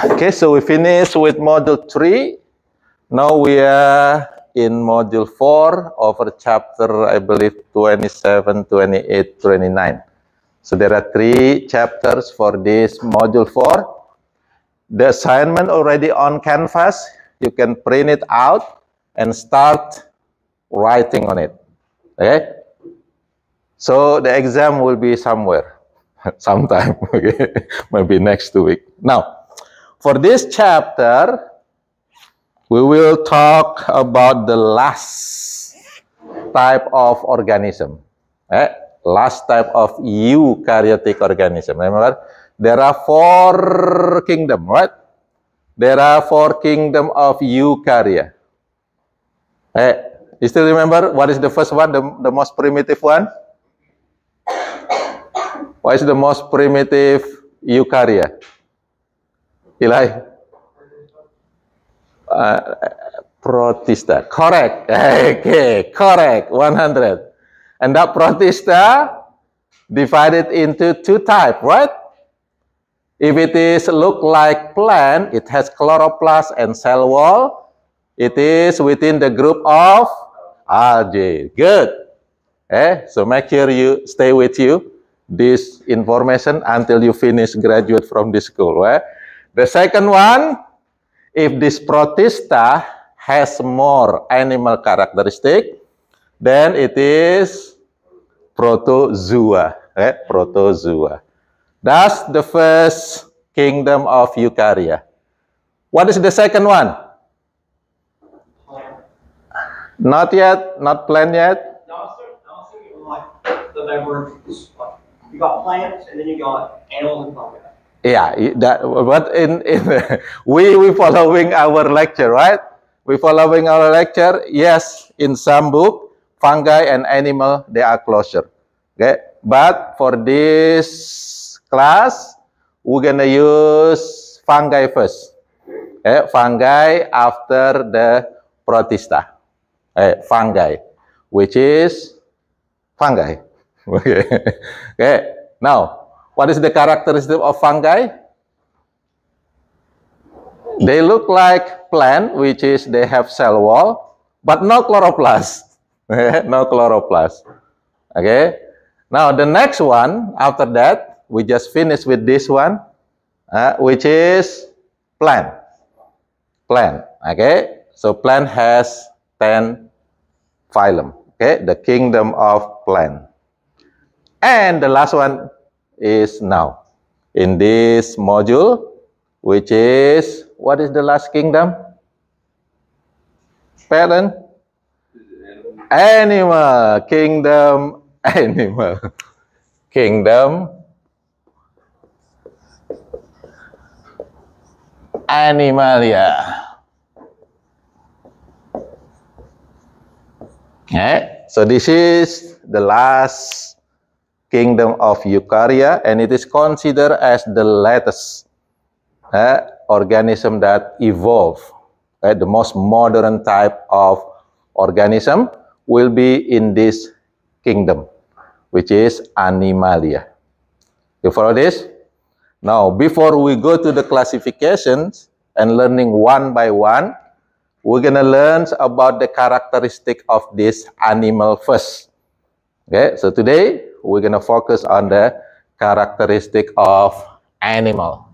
Okay, so we finished with module 3. Now we are in module 4 over chapter, I believe, 27, 28, 29. So there are 3 chapters for this module 4. The assignment already on canvas. You can print it out and start writing on it. Okay? So the exam will be somewhere, sometime, okay? Maybe next week. Now, for this chapter, we will talk about the last type of organism. Last type of eukaryotic organism. Remember, there are 4 kingdoms, right? There are 4 kingdoms of eukarya. You still remember what is the first one, the most primitive one? What is the most primitive eukarya? Eli? Protista. Correct. Okay, correct. 100. And that protista divided into 2 types, right? If it is look like plant, it has chloroplast and cell wall. It is within the group of algae. Good. So make sure you stay with you this information until you finish graduate from this school. Right? The second one, if this protista has more animal characteristic, then it is protozoa. Protozoa. That's the first kingdom of eukarya. What is the second one? Not yet, not plant yet. No, sir, like the divergence. You got plants and then you got animals and fungi. Yeah, but we following our lecture, right? We following our lecture. Yes, in some book, fungi and animal they are closer. Okay, but for this class, we're gonna use fungi first. Fungi after the protista. Fungi, which is fungi. Okay. Okay. Now, what is the characteristic of fungi? They look like plant, which is they have cell wall, but no chloroplast. No chloroplast. Okay. Now the next one after that, we just finished with this one, which is plant. Plant. Okay. So plant has 10 phylum. Okay, the kingdom of plant. And the last one is now in this module, which is, what is the last kingdom? Parent? Animal. Kingdom. Animal. Kingdom. Animalia. Okay, so this is the last kingdom of eukarya, and it is considered as the latest organism that evolved. The most modern type of organism will be in this kingdom, which is Animalia. You follow this? Now, before we go to the classifications and learning one by one, we're going to learn about the characteristic of this animal first. Okay, so today we're going to focus on the characteristic of animal.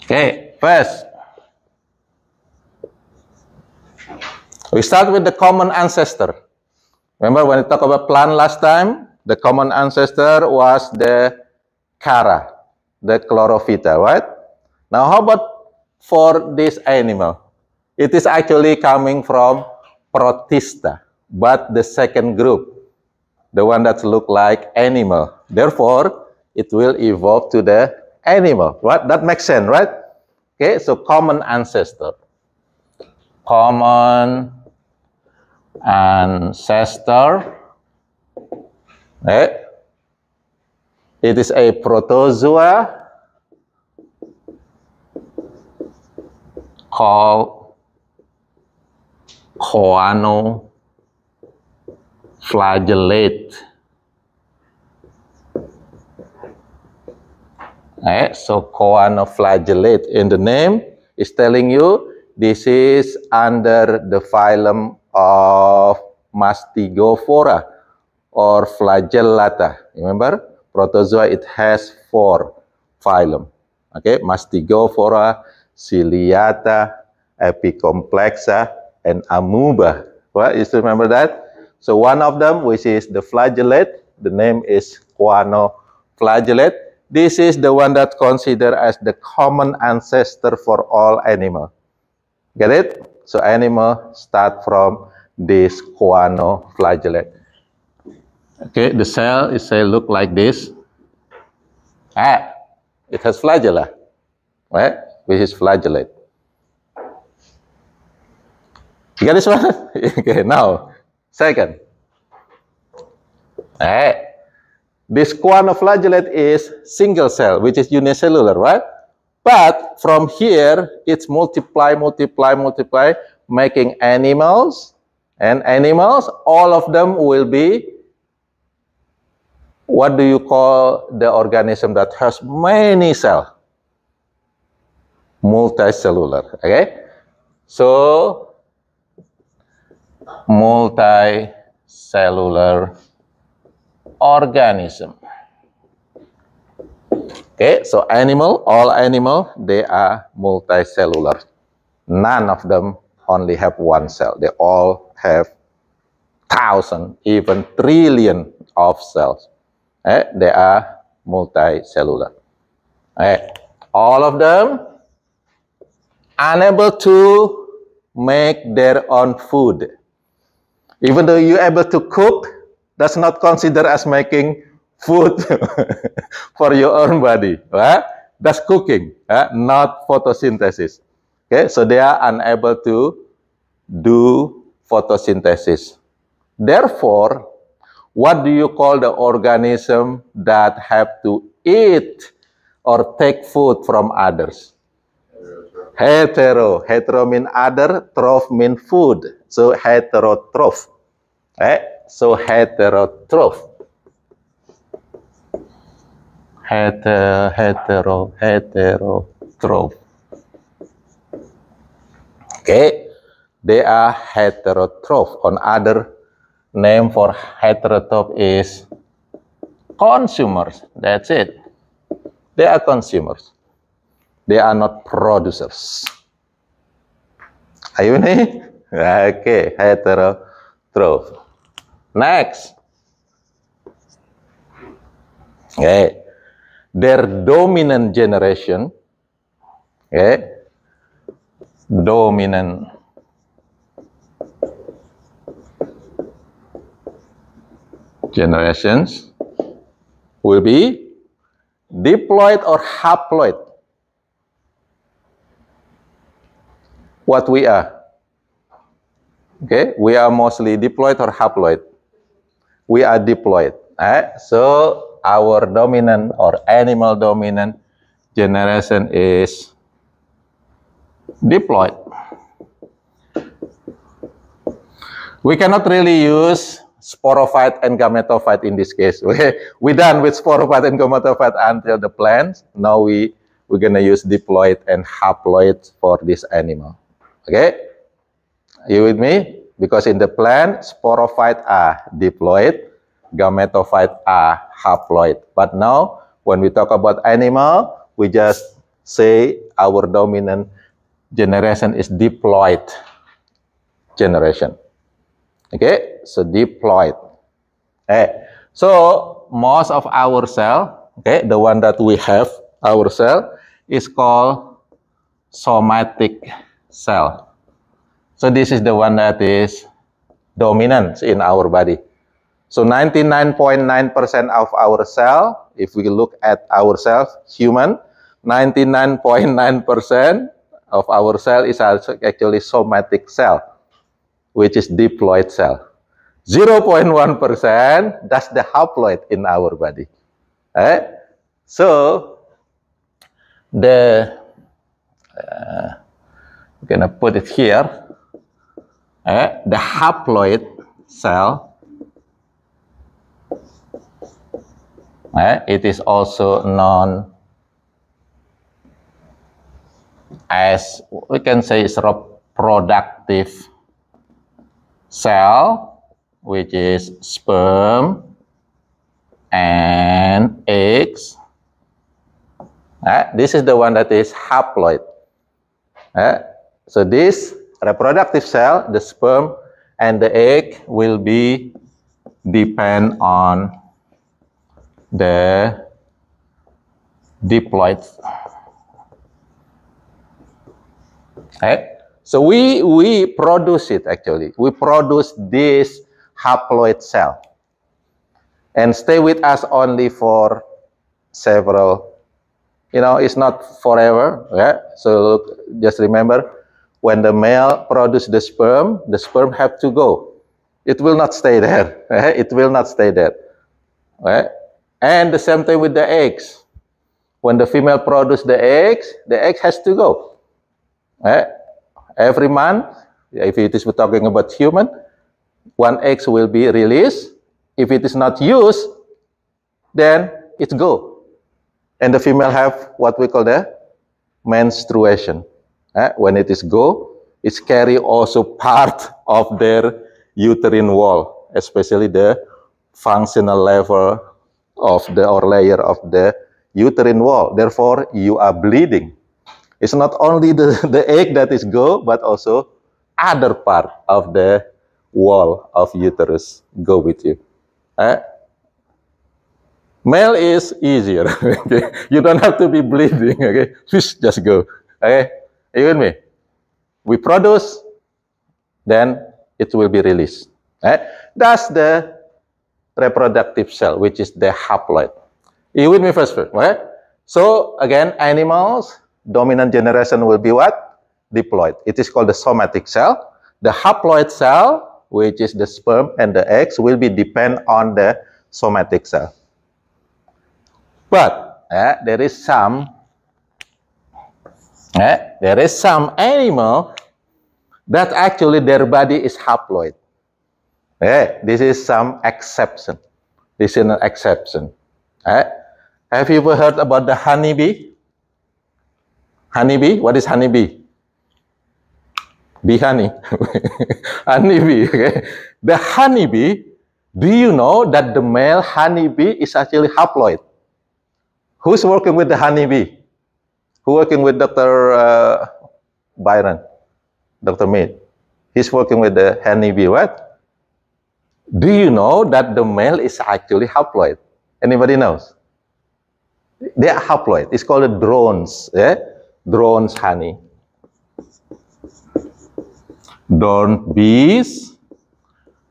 Okay, first, we start with the common ancestor. Remember when we talked about plant last time, the common ancestor was the Chara, the Chlorophyta, right? Now how about for this animal? It is actually coming from Protista, but the second group, the one that look like animal. Therefore, it will evolve to the animal, right? That makes sense, right? Okay, so common ancestor. Common ancestor. It is a protozoa called choanoflagellate. So choanoflagellate in the name is telling you this is under the phylum of Mastigophora or Flagellata. Remember, protozoa, it has 4 phylum. Okay, Mastigophora, Ciliata, Epicomplexa, and Amoeba. Well, you still remember that? So one of them, which is the flagellate, the name is choanoflagellate. This is the one that considered as the common ancestor for all animals. Get it? So animal start from this choanoflagellate. Okay, the cell is look like this. It has flagella, right? Which is flagellate. You got this one? Okay, now, second. This choanoflagellate is single cell, which is unicellular, right? But from here, it's multiply, making animals. And animals, all of them will be, what do you call the organism that has many cells? Multicellular, okay? So, multicellular organism. Okay, so all animal, they are multicellular. None of them only have one cell. They all have 1,000, even trillion of cells. They are multicellular. All of them unable to make their own food. Even though you're able to cook, that's not considered as making food for your own body. Right? That's cooking, not photosynthesis. Okay, so they are unable to do photosynthesis. Therefore, what do you call the organism that have to eat or take food from others? Hetero. Hetero mean other, troph mean food. So heterotroph. So heterotroph. Heterotroph. Okay, they are heterotroph. On other name for heterotroph is consumers. That's it. They are consumers. They are not producers. Are you with me? Okay, heterotroph. Next. Okay. Their dominant generation, dominant generations will be diploid or haploid. What we are? Okay, we are mostly diploid or haploid. We are diploid. So our dominant or animal dominant generation is diploid. We cannot really use sporophyte and gametophyte in this case. We're done with sporophyte and gametophyte until the plants. Now we're gonna use diploid and haploid for this animal. Okay, are you with me? Because in the plant, sporophyte are diploid, gametophyte are haploid. But now, when we talk about animal, we just say our dominant generation is diploid generation. Okay, so diploid. So most of our cell, the one that we have, our cell, is called somatic cell. So this is the one that is dominant in our body. So 99.9% of our cell, if we look at ourselves, human, 99.9% of our cell is actually somatic cell, which is diploid cell. 0.1%, that's the haploid in our body. So the I'm gonna put it here. The haploid cell. It is also known as, we can say, is reproductive cell, which is sperm and eggs. This is the one that is haploid. So this reproductive cell, the sperm and the egg, will be depend on the diploid. So we produce it actually. We produce this haploid cell and stay with us only for several, it's not forever. So just remember, when the male produces the sperm have to go. It will not stay there. It will not stay there. And the same thing with the eggs. When the female produces the egg has to go. Every month, if it is we're talking about human, one egg will be released. If it is not used, then it's go. And the female have what we call the menstruation. When it is go, it's carry also part of their uterine wall, especially the functional level of the or layer of the uterine wall. Therefore, you are bleeding. It's not only the egg that is go, but also other part of the wall of uterus go with you. Male is easier. Okay? You don't have to be bleeding. Okay, just go. Okay, are you with me? We produce, then it will be released. That's the reproductive cell, which is the haploid. Are you with me first? Right? So again, animals, dominant generation will be what? Diploid. It is called the somatic cell. The haploid cell, which is the sperm and the eggs, will be depend on the somatic cell. But there is some animal that actually their body is haploid. This is some exception. This is an exception. Have you ever heard about the honeybee? Honeybee? What is honeybee? Bee honey. Honeybee. Okay? The honeybee, do you know that the male honeybee is actually haploid? Who's working with the honeybee? Who working with Dr. Byron? Dr. Mead. He's working with the honeybee, what? Do you know that the male is actually haploid? Anybody knows? They are haploid. It's called a drones. Drones honey. Drone bees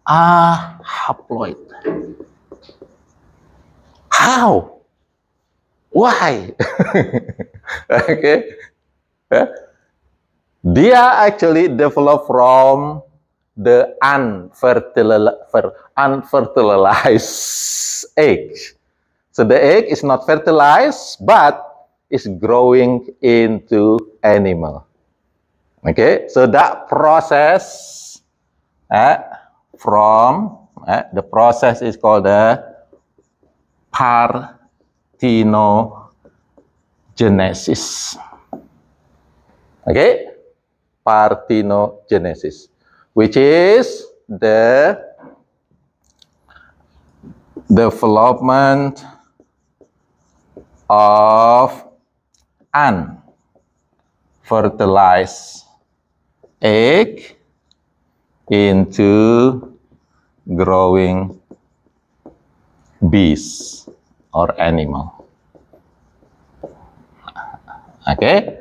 are haploid. How? Why? Okay. They are actually developed from the unfertilized egg. So the egg is not fertilized, but is growing into animal. Okay, so that process the process is called the parthenogenesis. Okay, parthenogenesis, which is the development of unfertilized egg into growing bees or animal. Okay,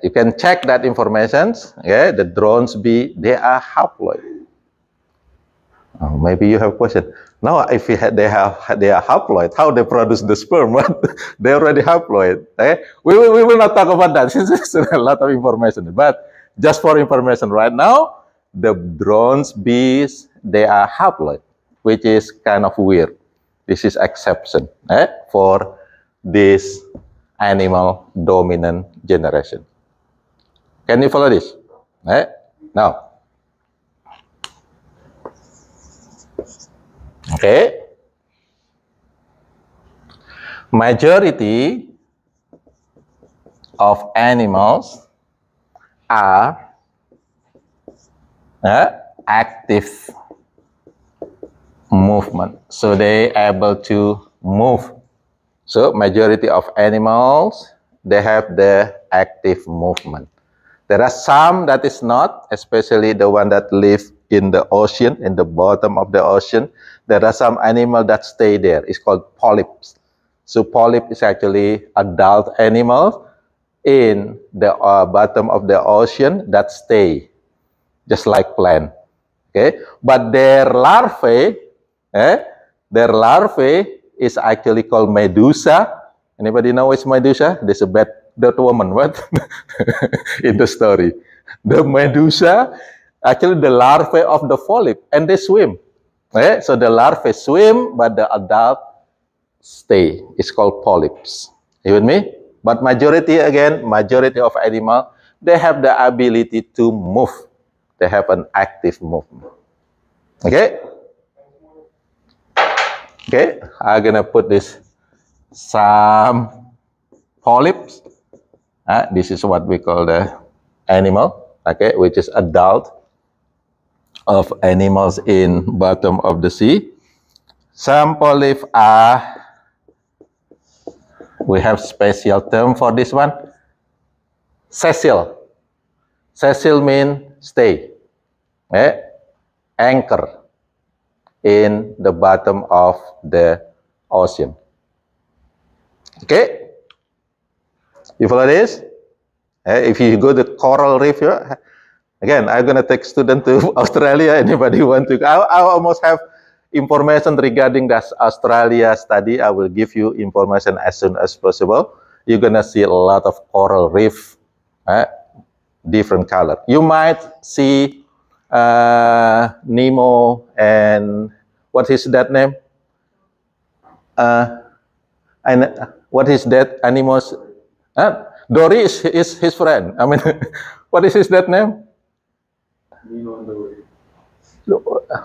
you can check that information. The drones bee, they are haploid. Oh, maybe you have a question. No, if they are haploid, how they produce the sperm? They already haploid. We will not talk about that. This is a lot of information. But just for information right now, the drones bees, they are haploid, which is kind of weird. This is exception for this animal dominant generation. Can you follow this? Now. Okay. Majority of animals are active movement. So they able to move. So majority of animals, they have the active movement. There are some that is not, especially the one that live in the ocean, in the bottom of the ocean. There are some animals that stay there. It's called polyps. So polyp is actually adult animals in the bottom of the ocean that stay, just like plant. Okay, but their larvae is actually called medusa. Anybody know what's medusa? There's a bad woman, what? In the story. The medusa, actually the larvae of the polyp, and they swim. Okay? So the larvae swim, but the adult stay. It's called polyps. You with me? But majority of animal, they have the ability to move. They have an active movement. Okay? Okay, I'm gonna put this some polyps. This is what we call the animal, okay, which is adult of animals in bottom of the sea. Some polyps are, we have special term for this one, sessile. Sessile means stay, anchor in the bottom of the ocean. Okay, you follow this? If you go to coral reef, again, I'm gonna take student to Australia. Anybody want to? I almost have information regarding that Australia study. I will give you information as soon as possible. You're gonna see a lot of coral reef, different color. You might see Nemo and what is that name? And what is that animals? Dory is his friend. I mean, what is that name? Nemo and Dory.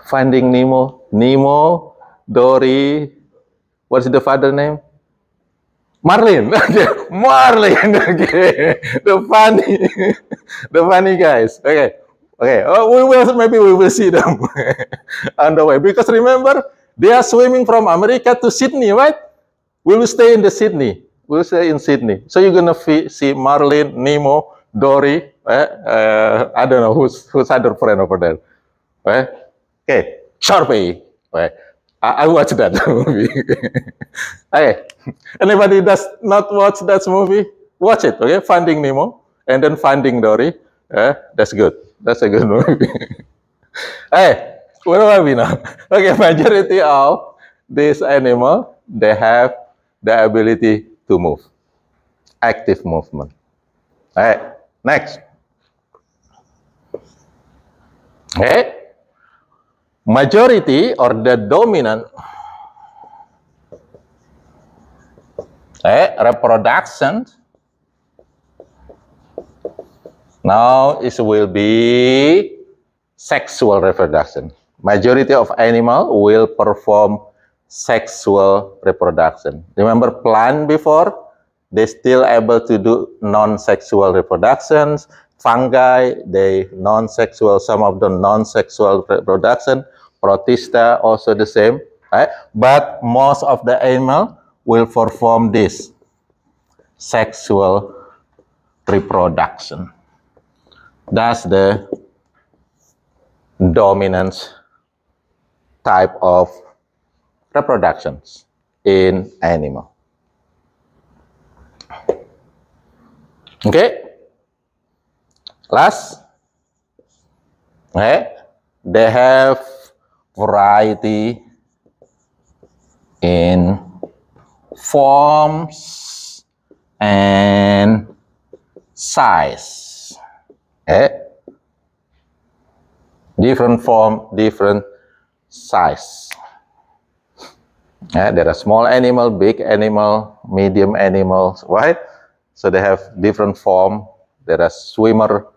Finding Nemo. Nemo, Dory. What is the father name? Marlin. Okay, Marlin. Okay, the funny guys. Okay. Okay, maybe we will see them on the way. Because remember, they are swimming from America to Sydney, right? We will stay in the Sydney. We'll stay in Sydney. So you're gonna see Marlin, Nemo, Dory. I don't know who's other friend over there. Right? Okay, Sharpie. Right? I watched that movie. Okay, anybody does not watch that movie? Watch it. Okay, Finding Nemo and then Finding Dory. That's good. That's a good movie. Hey, where are we now? Okay, majority of these animals, they have the ability to move. Active movement. All right, next. Okay. Majority or the dominant reproduction. Now it will be sexual reproduction. Majority of animal will perform sexual reproduction. Remember plant before? They still able to do non-sexual reproductions. Fungi, they non-sexual, some of them non-sexual reproduction. Protista also the same. Right? But most of the animal will perform this sexual reproduction. That's the dominant type of reproductions in animal. Okay. Last, okay, they have variety in forms and size. Okay. Different form, different size. There are small animal, big animal, medium animals, right? So they have different form. There are swimmer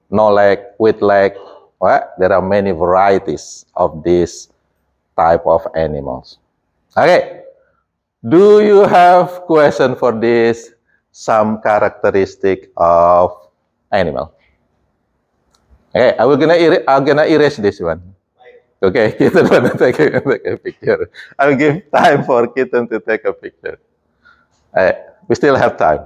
no leg, with leg. Well, there are many varieties of this type of animals. Okay, do you have question for this? Some characteristic of animal. Okay, I'm gonna erase this one. Okay, Kitten wanna take a picture. I'll give time for Kitten to take a picture. We still have time.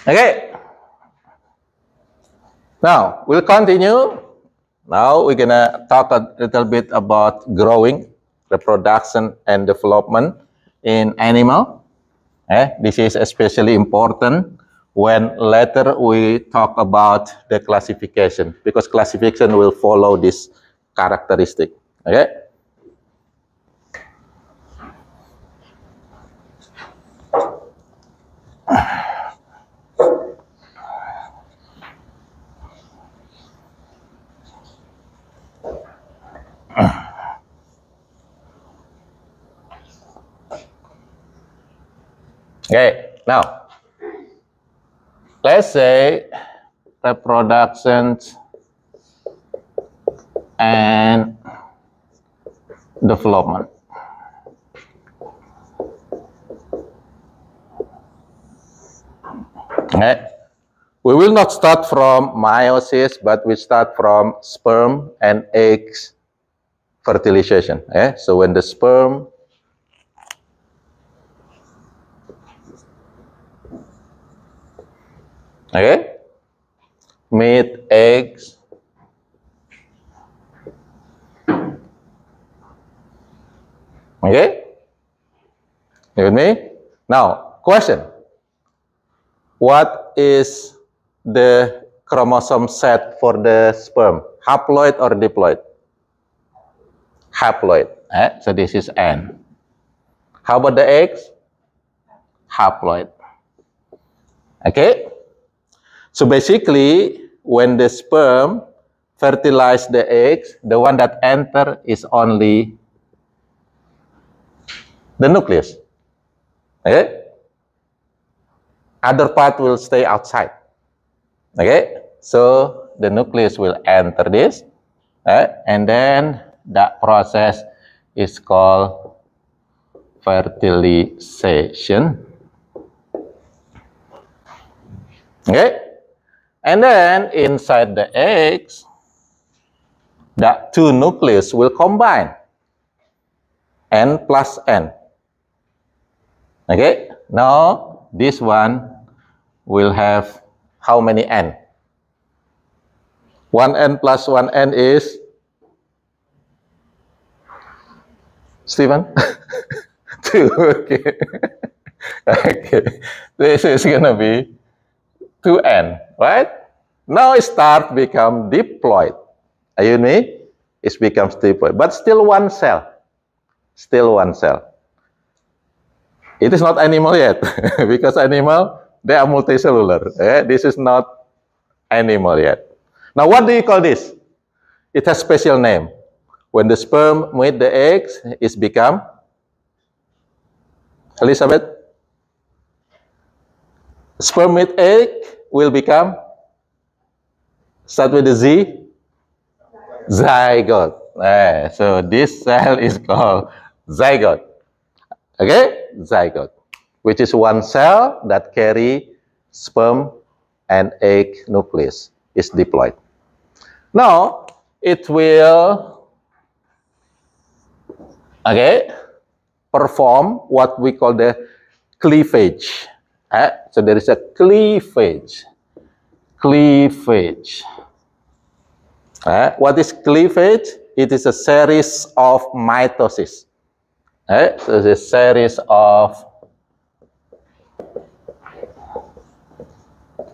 Okay. Now, we'll continue. Now, we're gonna talk a little bit about growing, reproduction, and development in animal. This is especially important when later we talk about the classification, because classification will follow this characteristic. Okay. Okay, now let's say reproduction and development. Okay. We will not start from meiosis, but we start from sperm and eggs fertilization. So when the sperm meet eggs, you with me? Now, question. What is the chromosome set for the sperm? Haploid or diploid? Haploid. So this is N. How about the eggs? Haploid. Okay. So basically, when the sperm fertilize the eggs, the one that enter is only the nucleus. Okay. Other part will stay outside. Okay. So the nucleus will enter this, and then that process is called fertilization. Okay. And then inside the eggs, the two nucleus will combine. N plus N. Okay. Now this one will have how many N? 1N plus 1N is Stephen? 2. Okay. Okay. This is gonna be 2N, right? Now it starts become diploid. Are you with me? It becomes diploid, but still one cell. Still one cell. It is not animal yet, because animal, they are multicellular. This is not animal yet. Now, what do you call this? It has special name. When the sperm meet the eggs, it become Elizabeth. Sperm meet egg will become, start with the Z, zygote. So this cell is called zygote. Okay, zygote, which is one cell that carry sperm and egg nucleus, is diploid. Now it will perform what we call the cleavage. So there is a cleavage. Cleavage. What is cleavage? It is a series of mitosis. So it's a series of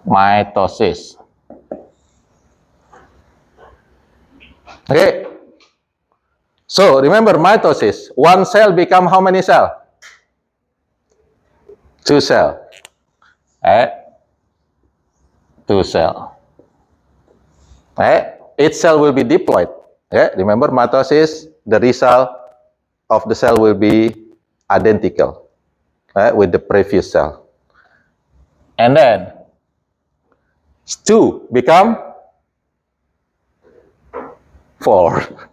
mitosis. Okay. So remember mitosis. One cell become how many cells? 2 cells. to cell. Each cell will be diploid. Remember, mitosis, the result of the cell will be identical with the previous cell. And then 2 become 4.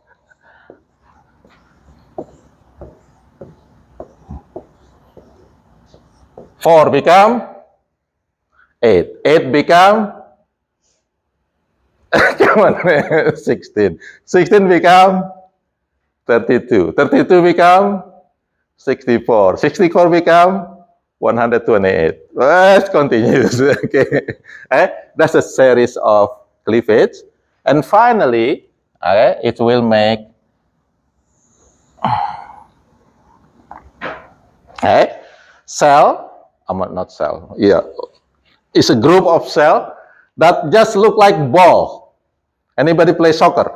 4 become 8. 8 become come on, 16. 16 become 32. 32 become 64. 64 become 128. Let's continue. Okay. That's a series of cleavage. And finally, it will make cell. Not cell. Yeah, it's a group of cell that just look like ball. Anybody play soccer?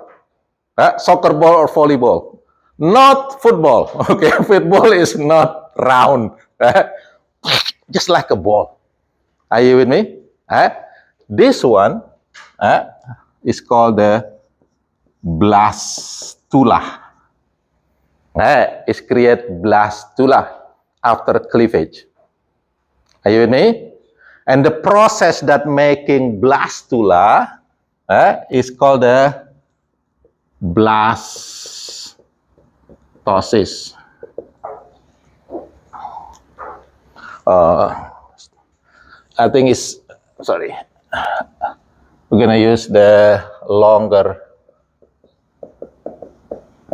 Soccer ball or volleyball? Not football. Okay, football is not round. Just like a ball. Are you with me? This one is called the blastula. It's create blastula after cleavage. Are you with me? And the process that making blastula is called the blastosis. I think it's, sorry, we're gonna use the longer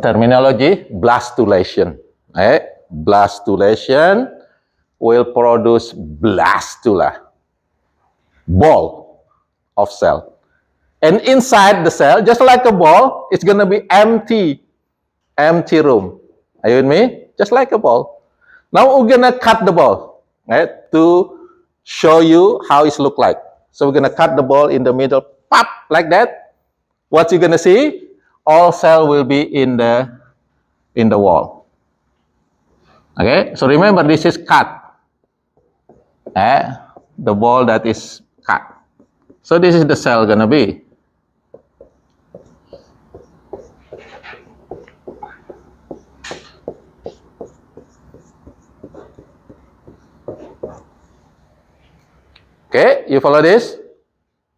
terminology, blastulation. Blastulation will produce blastula, ball of cell. And inside the cell, just like a ball, it's going to be empty room. Are you with me? Just like a ball. Now we're going to cut the ball to show you how it looks like. So we're going to cut the ball in the middle, pop, like that. What you're going to see, all cell will be in the wall. Okay, so remember this is cut. The ball that is cut. So this is the cell gonna be. Okay, you follow this?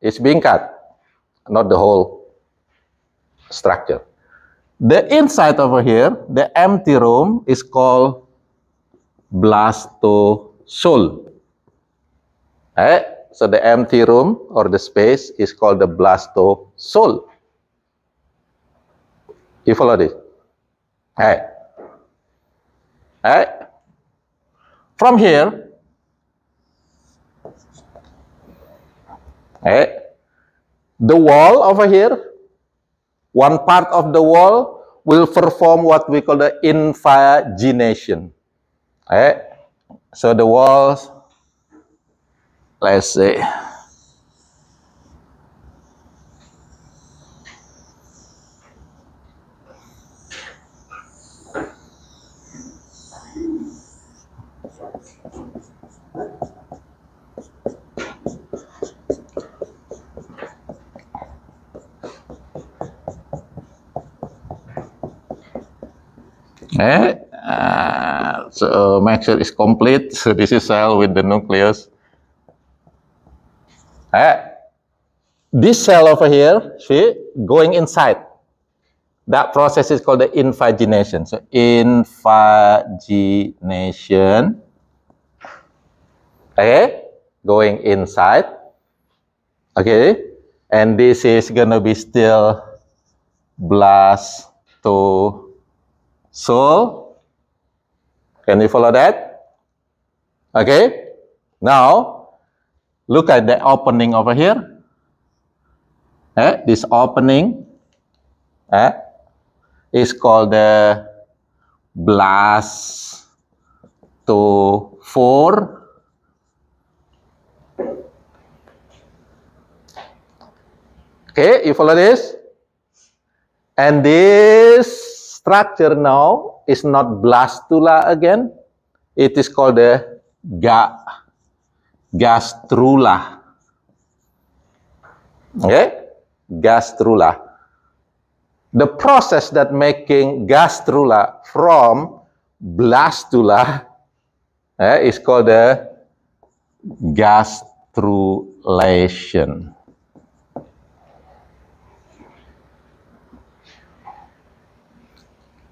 It's being cut, not the whole structure. The inside over here, the empty room, is called blastosome. So the empty room or the space is called the blastosome. You follow this? From here, the wall over here, one part of the wall will perform what we call the invagination. So the walls, let's say, so make sure it's complete. So this is cell with the nucleus. This cell over here, see, going inside. That process is called the invagination. So invagination, going inside. Okay, and this is gonna be still blastosome. Can you follow that? Okay, now look at the opening over here. This opening is called the blastophore. Okay, you follow this? And this structure now is not blastula again. It is called the gastrula. Okay, gastrula. The process that making gastrula from blastula is called the gastrulation.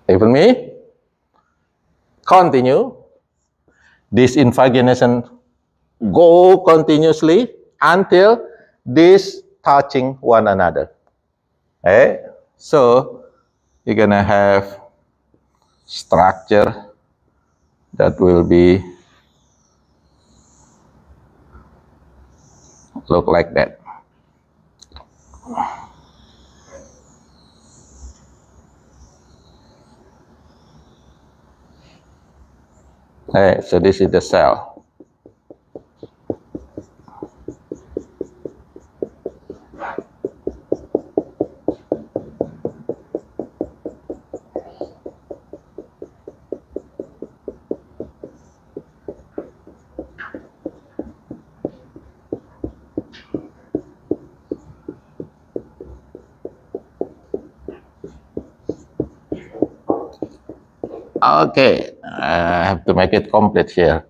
Even me? Continue. This invagination go continuously until this touching one another. Okay? So you're gonna have structure that will be look like that. Okay, so this is the cell. Okay, I have to make it complete here.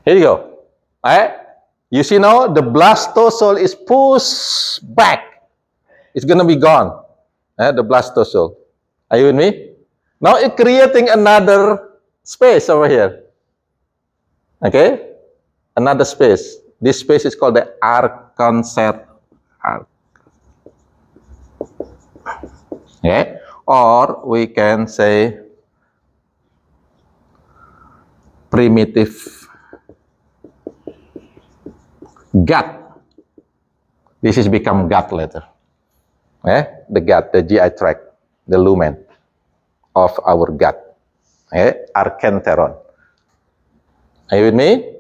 Here you go. Alright? You see now the blastosole is pushed back. It's gonna be gone. The blastosole. Are you with me? Now it's creating another space over here. Okay? Another space. This space is called the archancert. Okay? Or we can say primitive gut. This is become gut later. The gut, the GI tract, the lumen of our gut. Archenteron. Are you with me?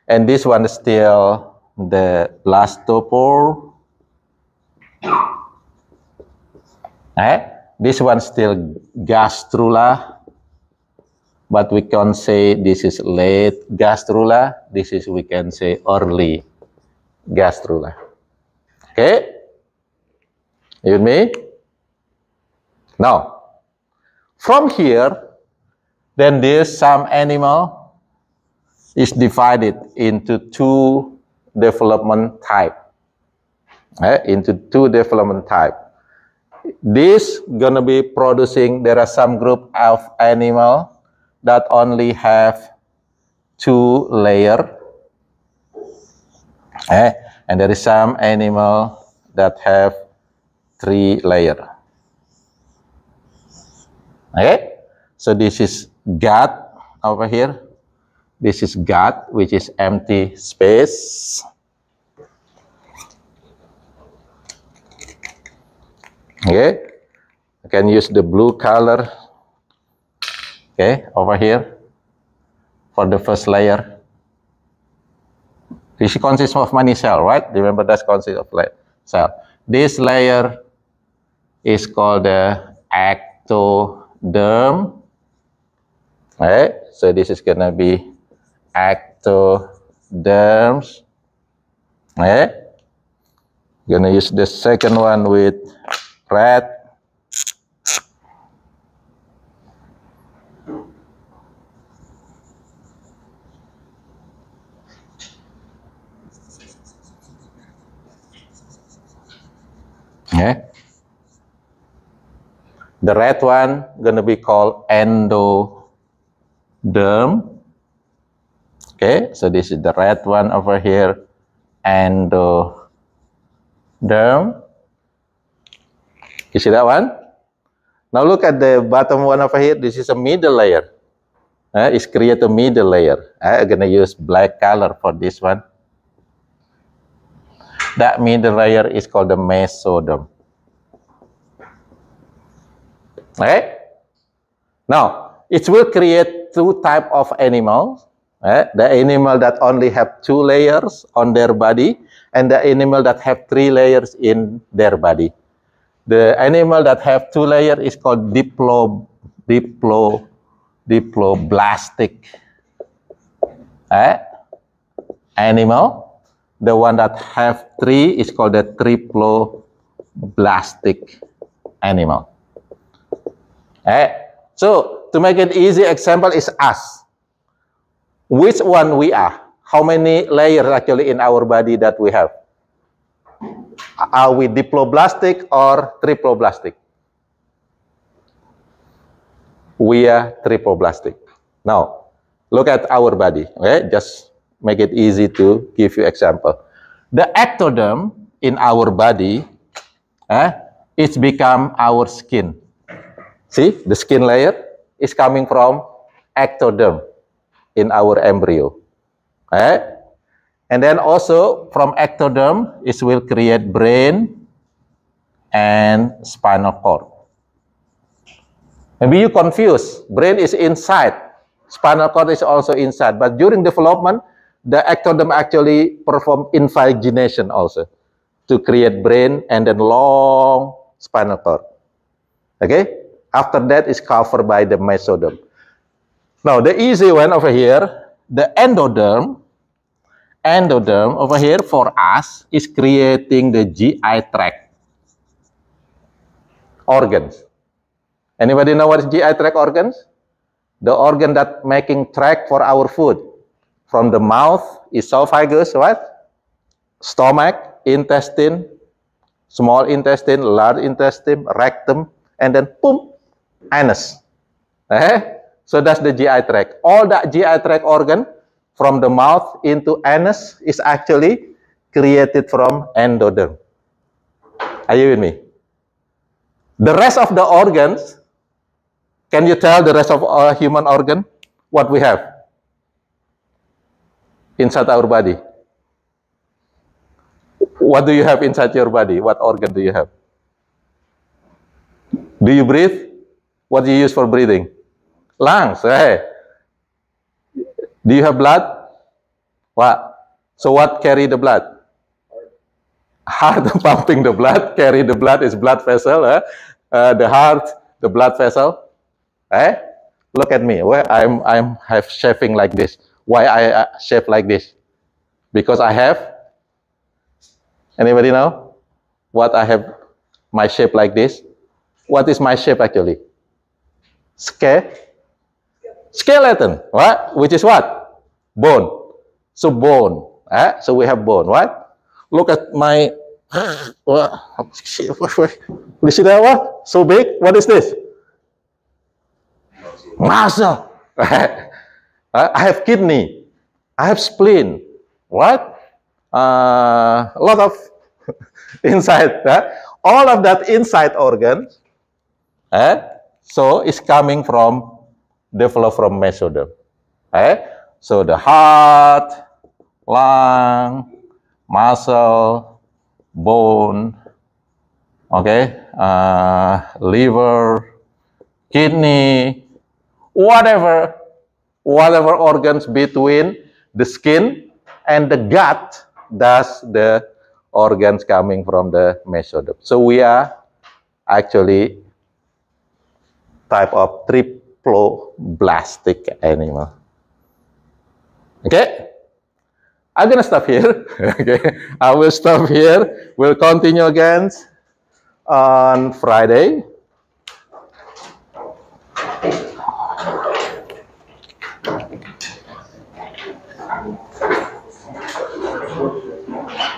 And this one is still the blastopore. This one still gastrula, but we can say this is late gastrula. This is, we can say, early gastrula. Okay? You with me? Now, from here, then this some animal is divided into two development type. Into two development type. This gonna be producing, there are some group of animal that only have 2 layers. And there is some animal that have 3 layers. Okay? So this is gut over here. This is gut, which is empty space. Okay, I can use the blue color, okay, over here for the first layer. This consists of many cells, right? Remember that consists of cell. This layer is called the ectoderm. Okay, so this is gonna be ectoderms. Okay, gonna use the second one with red. Okay. The red one gonna be called endoderm. Okay, so this is the red one over here, endoderm. You see that one? Now look at the bottom one over here. This is a middle layer. It's create a middle layer. I'm gonna use black color for this one. That middle layer is called the mesoderm. Okay? Now, it will create 2 types of animals. The animal that only have 2 layers on their body, and the animal that have 3 layers in their body. The animal that have 2 layers is called diploblastic animal. The one that have 3 is called a triploblastic animal. So to make it easy, example is us. Which one we are? How many layers actually in our body that we have? Are we diploblastic or triploblastic? We are triploblastic. Now, look at our body. Okay, just make it easy to give you example. The ectoderm in our body, it's become our skin. See, the skin layer is coming from ectoderm in our embryo. And then also from ectoderm, it will create brain and spinal cord. Maybe you confused. Brain is inside, spinal cord is also inside. But during development, the ectoderm actually perform invagination also to create brain and then long spinal cord. Okay. After that is covered by the mesoderm. Now the easy one over here, the endoderm. Endoderm over here for us is creating the GI tract organs. Anybody know what is GI tract organs? The organ that making track for our food. From the mouth, esophagus, what? Stomach, intestine, small intestine, large intestine, rectum, and then boom, anus. So that's the GI tract. All that GI tract organ from the mouth into anus is actually created from endoderm. Are you with me? The rest of the organs, can you tell the rest of our human organ what we have inside our body? What do you have inside your body? What organ do you have? Do you breathe? What do you use for breathing? Lungs. Do you have blood? What? So what carry the blood? Heart pumping the blood. Carry the blood is blood vessel. The heart, the blood vessel. Look at me. Where I'm have shaping like this. Why I shape like this? Because I have. Anybody know what I have? My shape like this. What is my shape actually? Skeleton. What? Which is what? Bone. So bone. So we have bone. What? Look at my. You see that one? So big. What is this? Muscle. I have kidney. I have spleen. What? A lot of inside. All of that inside organ. So it's coming from, developed from mesoderm. So the heart, lung, muscle, bone, liver, kidney, whatever organs between the skin and the gut, that's the organs coming from the mesoderm. So we are actually type of triploblastic animal. Okay, I'm gonna stop here. Okay, I will stop here. We'll continue again on Friday.